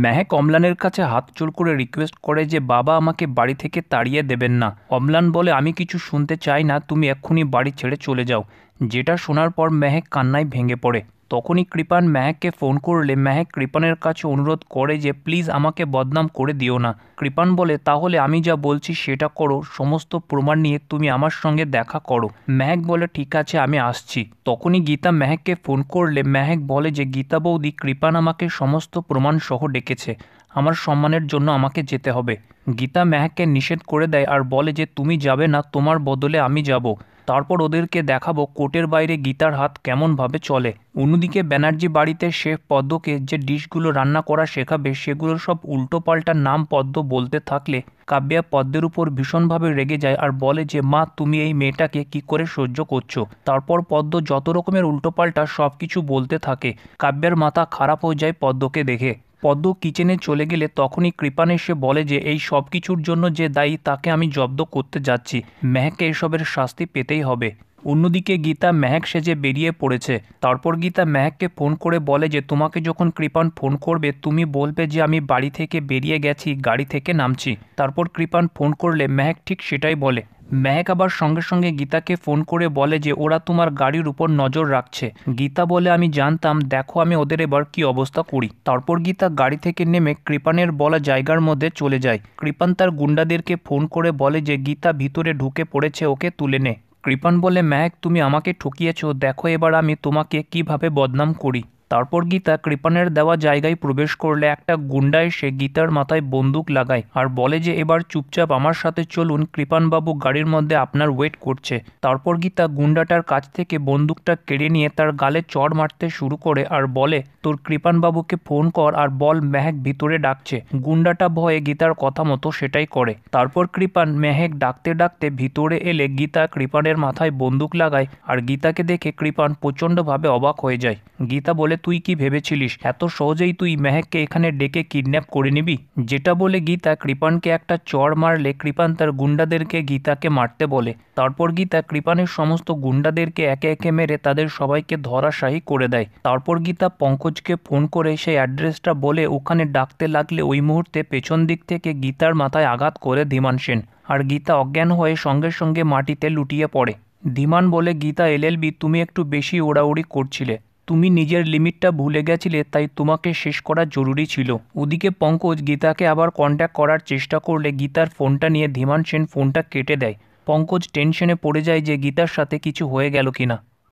মেহেক অম্লানের কাছে হাত জোড় করে রিকোয়েস্ট করে যে বাবা আমাকে বাড়ি থেকে তাড়িয়ে দেবেন না। অম্লান বলে আমি কিছু শুনতে চাই না, তুমি এক্ষুনি বাড়ি ছেড়ে চলে যাও। যেটা শোনার পর মেহেক কান্নায় ভেঙে পড়ে। তখনই কৃপান মেহেককে ফোন করলে মেহেক কৃপানের কাছে অনুরোধ করে যে প্লিজ আমাকে বদনাম করে দিও না। কৃপান বলে তাহলে আমি যা বলছি সেটা করো, সমস্ত প্রমাণ নিয়ে তুমি আমার সঙ্গে দেখা করো। মেহেক বলে ঠিক আছে আমি আসছি। তখনই গীতা মেহেককে ফোন করলে মেহেক বলে যে গীতা বৌদি, কৃপান আমাকে সমস্ত প্রমাণ সহ ডেকেছে, আমার সম্মানের জন্য আমাকে যেতে হবে। গীতা মেহেককে নিষেধ করে দেয় আর বলে যে তুমি যাবে না, তোমার বদলে আমি যাব। তারপর ওদেরকে দেখাবো কোর্টের বাইরে গীতার হাত কেমনভাবে চলে। অন্যদিকে ব্যানার্জি বাড়িতে শেফ পদ্মকে যে ডিশগুলো রান্না করা শেখাবে সেগুলোর সব উল্টোপাল্টা নাম পদ্ম বলতে থাকলে কাব্যা পদ্মের উপর ভীষণভাবে রেগে যায় আর বলে যে মা, তুমি এই মেয়েটাকে কি করে সহ্য করছো। তারপর পদ্ম যত রকমের উল্টোপাল্টা সব কিছু বলতে থাকে। কাব্যার মাথা খারাপ হয়ে যায় পদ্মকে দেখে। পদ্ম কিচেনে চলে গেলে তখনই কৃপান এসে বলে যে এই সব কিছুর জন্য যে দায়ী তাকে আমি জব্দ করতে যাচ্ছি, মেহেককে এসবের শাস্তি পেতেই হবে। অন্যদিকে গীতা মেহেক সেজে বেরিয়ে পড়েছে। তারপর গীতা মেহেককে ফোন করে বলে যে তোমাকে যখন কৃপান ফোন করবে তুমি বলবে যে আমি বাড়ি থেকে বেরিয়ে গেছি, গাড়ি থেকে নামছি। তারপর কৃপান ফোন করলে মেহেক ঠিক সেটাই বলে। মেহেক আবার সঙ্গে সঙ্গে গীতাকে ফোন করে বলে যে ওরা তোমার গাড়ির উপর নজর রাখছে। গীতা বলে আমি জানতাম, দেখো আমি ওদের এবার কি অবস্থা করি। তারপর গীতা গাড়ি থেকে নেমে কৃপানের বলা জায়গার মধ্যে চলে যায়। কৃপান তার গুন্ডাদেরকে ফোন করে বলে যে গীতা ভিতরে ঢুকে পড়েছে, ওকে তুলে নে। কৃপান বলে মেহেক তুমি আমাকে ঠকিয়েছ, দেখো এবার আমি তোমাকে কিভাবে বদনাম করি। তারপর গীতা কৃপানের দেওয়া জায়গায় প্রবেশ করলে একটা গুন্ডা এসে গীতার মাথায় বন্দুক লাগায় আর বলে যে এবার চুপচাপ আমার সাথে চলুন, কৃপানবাবু গাড়ির মধ্যে আপনার ওয়েট করছে। তারপর গীতা গুন্ডাটার কাছ থেকে বন্দুকটা কেড়ে নিয়ে তার গালে চড় মারতে শুরু করে আর বলে তোর কৃপানবাবুকে ফোন কর আর বল মেহেক ভিতরে ডাকছে। গুন্ডাটা ভয়ে গীতার কথা মতো সেটাই করে। তারপর কৃপান মেহেক ডাকতে ডাকতে ভিতরে এলে গীতা কৃপানের মাথায় বন্দুক লাগায় আর গীতাকে দেখে কৃপান প্রচণ্ডভাবে অবাক হয়ে যায়। গীতা বলে তুই কি ভেবেছিলিস এত সহজেই তুই মেহেককে এখানে ডেকে কিডন্যাপ করে নিবি? যেটা বলে গীতা কৃপানকে একটা চড় মারলে কৃপান তার গুন্ডাদেরকে গীতাকে মারতে বলে। তারপর গীতা কৃপানের সমস্ত গুন্ডাদেরকে একে একে মেরে তাদের সবাইকে ধরাশায়ী করে দেয়। তারপর গীতা পঙ্কজকে ফোন করে সেই অ্যাড্রেসটা বলে ওখানে ডাকতে লাগলে ওই মুহূর্তে পেছন দিক থেকে গীতার মাথায় আঘাত করে ধীমান সেন আর গীতা অজ্ঞান হয়ে সঙ্গে সঙ্গে মাটিতে লুটিয়ে পড়ে। ধীমান বলে গীতা এলএলবি, তুমি একটু বেশি ওড়াউড়ি করছিলে, তুমি নিজের লিমিটটা ভুলে গেছিলে, তাই তোমাকে শেষ করা জরুরি ছিল। ওদিকে পঙ্কজ গীতাকে আবার কন্ট্যাক্ট করার চেষ্টা করলে গীতার ফোনটা নিয়ে ধীমান সেন ফোনটা কেটে দেয়। পঙ্কজ টেনশনে পড়ে যায় যে গীতার সাথে কিছু হয়ে গেল কিনা।